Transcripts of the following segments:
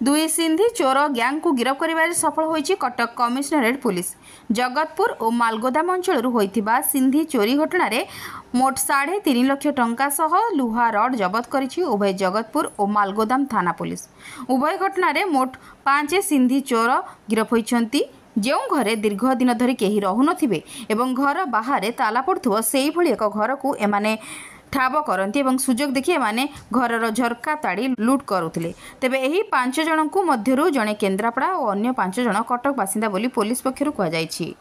दुई सिंधी चोर ग्यांग को गिरफ्त कर सफल होइछि कटक कमिशनरेट पुलिस। जगतपुर और मालगोदाम अंचल होइथिबा सिंधी चोरी घटना मोट 3.5 लाख टंका सह लुहा रड जबत करिछि उभय जगतपुर और मालगोदाम थाना पुलिस। उभय घटना मोट 5 सिंधी चोर गिरफ्त होइछन्ति। जो घरे दीर्घ दिन धरी केही रहु नथिबे एवं घर बाहर ताला पड़ुथबो सेही भली एक घर को एमाने ठाब करती एवं सुजोग देखि एमाने घरर झरका ताड़ी लुट करुथिले। तेबे एही 5 जनकु मध्यरु जणे केन्द्रापड़ा और अन्य 5 जण कटक बासिंदा बोली पुलिस पक्षरु कहा जायछि।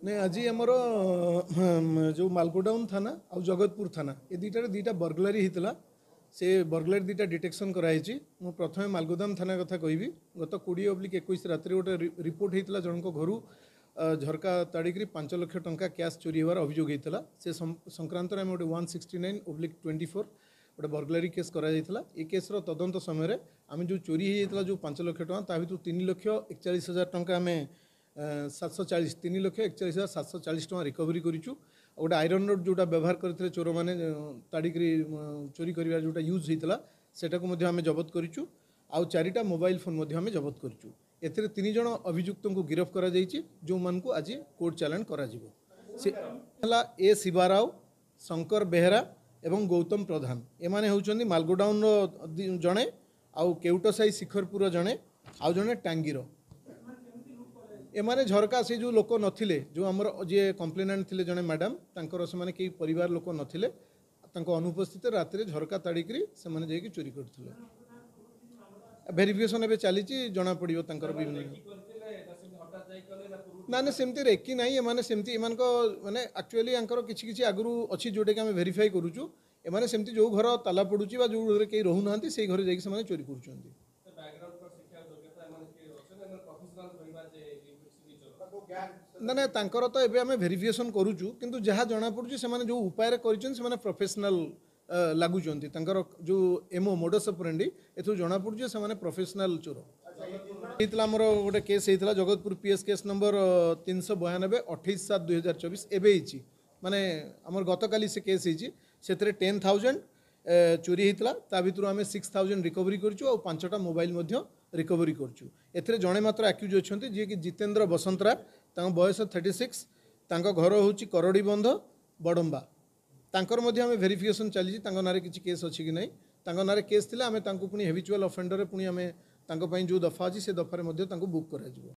नहीं आज आमर जो मालगोडाउन थाना और जगतपुर थाना ये दुईटा बर्गलारी होता से बर्गलारी दुईटा डिटेक्शन कराई। मु प्रथम मालगोदाम थाना कथा कहबी। गत 20/21 रात गोटे रिपोर्ट होता जनक घर झरका ताड़िक 5 लाख टंका कैश चोरी होवार अभियोग होता से संक्रांत आम गोटे 169/24 गोटे बर्गलारी केस कराइला। ये केस्र तदंत समय आम जो चोरी होता जो 5 लाख टका ता भर 3,41,000 टंका आम 740 3,41,740 टका रिकवरी करूँ। गोटे आयरन रोड जोटा व्यवहार करते चोर मैंने ताड़िक चोरी कर जोटा यूज होता सेटा को आम जबत करूँ। आउ 4टा मोबाइल फोन आम जबत करूँ। एथिरे 3 जण अभियुक्त को गिरफ्त करा जायछि जो मान को आज कोर्ट चालान करा जिवो। से हला ए शिवाराव, शंकर बेहरा एवं गौतम प्रधान एमाने होउछन्ति मालगोडाउन रो जणे आउ केउटसाई शिखरपुर जणे आउ जणे टांगीर। एमाने झरका से जो लोक नथिले जो हमर जे कंप्लेनेंट थिले जणे मैडम तांकर से माने के परिवार लोक नथिले तांको अनुपस्थित रात रे झरका ताड़िकरी से माने जेकी चोरी करथिले। भेरिफिकेशन एबे चलीची जना पड़ियो तांकर विभिन्न ना ना सेमती रेकी नाही। एमाने सेमती एमान को माने एक्चुअली आंकर किछि किछि आगुरु अछि जोटे के हम वेरीफाई करूछु। एमाने सेमती जो घर ताला पडुची बा जो घरे के रहु नांती सेही घरे जाई से माने चोरी करछन्ती। ना ना तांकर तो एबे हमें वेरिफिकेशन करूछु किंतु जहा जना पडुची से माने जो उपाय करिछन से माने प्रोफेशनल लागुचंती। तांकर जो एमओ मोडस ऑपरेंडी एथु जना पडुची से माने प्रोफेशनल चोर। इतला हमर गोटे केस हेतला जगतपुर पीएस केस नंबर 392 28/7/2024 एबे हिची माने हमर गतकाली से केस हिची सेतरे 10,000 चोरी हेतला ता भितरु हमें 6,000 रिकवरी करछु और 5टा मोबाइल मध्य रिकवरी करछु। एथरे जणे मात्र एक्यूज अछंती जे कि जितेंद्र बसंतरा तांको बयस 36 तांको घर होची करडी बंध बडंबा। तांकर मध्य हमें वेरिफिकेशन चली तांको नारे किछि केस अछि कि नै। तांको नारे केस थिला हमें तांको पुनी हेबिचुअल ऑफेंडर रे पुनी हमें तांको पई जो दफा अछि से दफा रे मध्य तांको बुक करा जिवो।